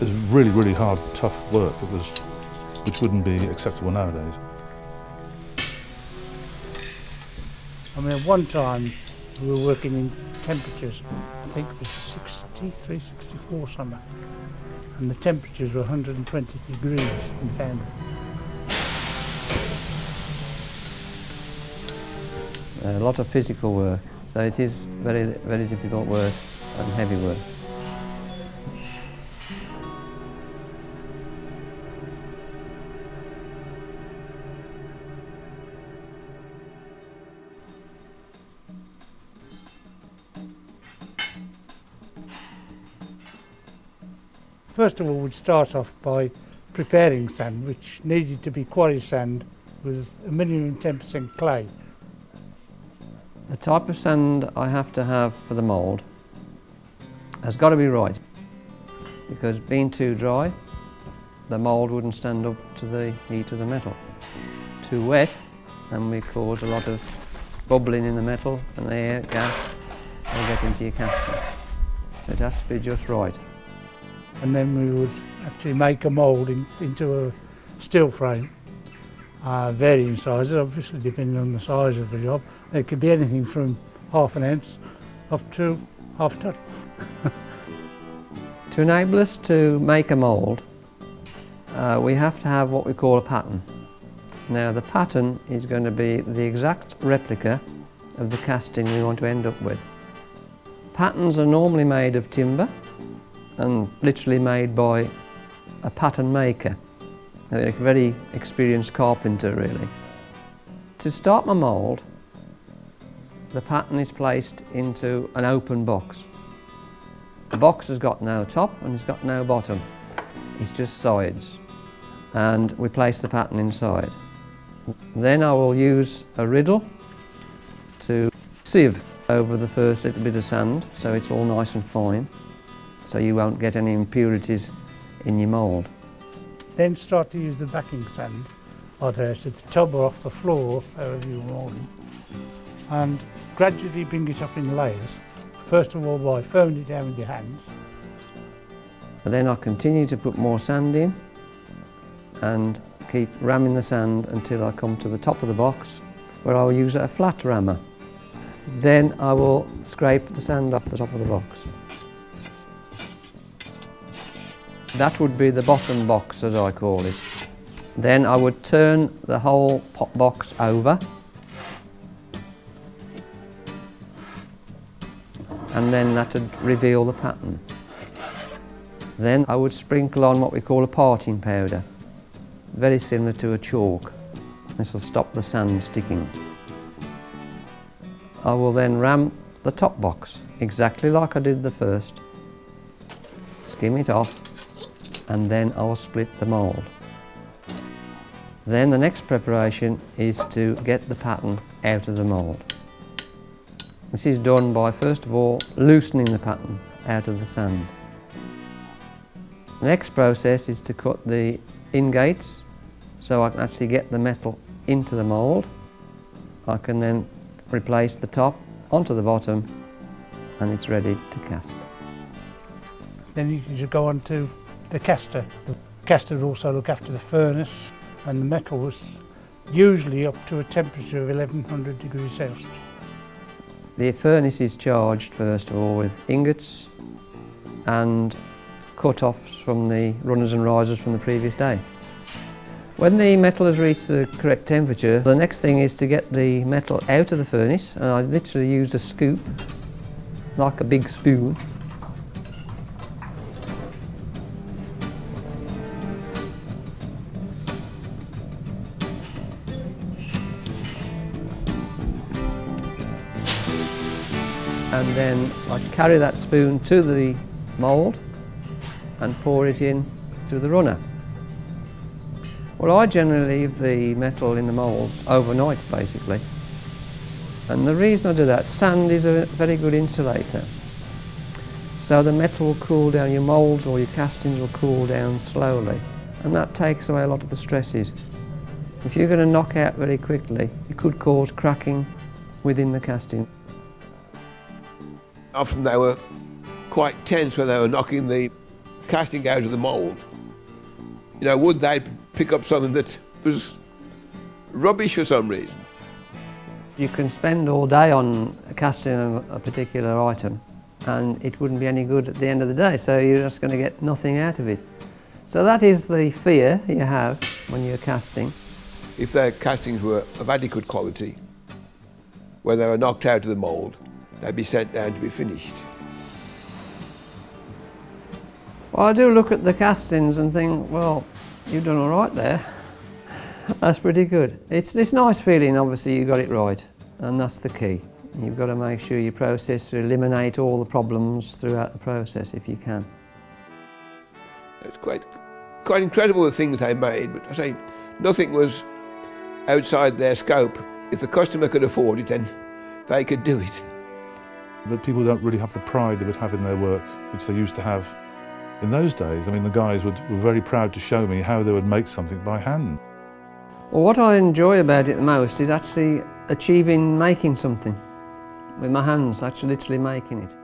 was really, really hard, tough work. Which wouldn't be acceptable nowadays. I mean, at one time we were working in temperatures, I think it was 63, 64 summer, and the temperatures were 120 degrees in Foundry. A lot of physical work, so it is very, very difficult work and heavy work. First of all, we'd start off by preparing sand, which needed to be quarry sand with a minimum 10% clay. The type of sand I have to have for the mould has got to be right, because being too dry, the mould wouldn't stand up to the heat of the metal. Too wet, and we cause a lot of bubbling in the metal, and the air, gas will get into your casting. So it has to be just right. And then we would actually make a mould into a steel frame, varying sizes, obviously depending on the size of the job. It could be anything from ½ ounce up to ½ ton. To enable us to make a mould, we have to have what we call a pattern. Now the pattern is going to be the exact replica of the casting we want to end up with. Patterns are normally made of timber and literally made by a pattern maker, a very experienced carpenter really. To start my mould, the pattern is placed into an open box. The box has got no top and it's got no bottom, it's just sides, and we place the pattern inside. Then I will use a riddle to sieve over the first little bit of sand so it's all nice and fine, so you won't get any impurities in your mould. Then start to use the backing sand, either to the tub or off the floor, however you're moulding, and gradually bring it up in layers. First of all by firming it down with your hands. And then I continue to put more sand in and keep ramming the sand until I come to the top of the box, where I will use a flat rammer. Then I will scrape the sand off the top of the box. That would be the bottom box, as I call it. Then I would turn the whole pot box over, and then that would reveal the pattern. Then I would sprinkle on what we call a parting powder, very similar to a chalk. This will stop the sand sticking. I will then ram the top box, exactly like I did the first. Skim it off, and then I will split the mould. Then the next preparation is to get the pattern out of the mould. This is done by first of all loosening the pattern out of the sand. The next process is to cut the ingates so I can actually get the metal into the mould. I can then replace the top onto the bottom and it's ready to cast. Then you should go on to the caster. The caster would also look after the furnace, and the metal was usually up to a temperature of 1100 degrees Celsius. The furnace is charged first of all with ingots and cut-offs from the runners and risers from the previous day. When the metal has reached the correct temperature, the next thing is to get the metal out of the furnace, and I literally use a scoop, like a big spoon. And then I carry that spoon to the mould and pour it in through the runner. Well, I generally leave the metal in the moulds overnight basically. And the reason I do that, sand is a very good insulator. So the metal will cool down, your moulds or your castings will cool down slowly. And that takes away a lot of the stresses. If you're going to knock out very quickly, it could cause cracking within the casting. Often they were quite tense when they were knocking the casting out of the mould, you know, would they pick up something that was rubbish for some reason? You can spend all day on casting a particular item and it wouldn't be any good at the end of the day, so you're just going to get nothing out of it. So that is the fear you have when you're casting. If their castings were of adequate quality, when they were knocked out of the mould, they'd be sent down to be finished. Well, I do look at the castings and think, well, you've done all right there. That's pretty good. It's this nice feeling, obviously, you got it right, and that's the key. You've got to make sure you process to eliminate all the problems throughout the process if you can. It's quite incredible the things they made, but I say nothing was outside their scope. If the customer could afford it, then they could do it. But people don't really have the pride they would have in their work, which they used to have in those days. I mean, the guys were very proud to show me how they would make something by hand. Well, what I enjoy about it the most is actually making something with my hands, actually literally making it.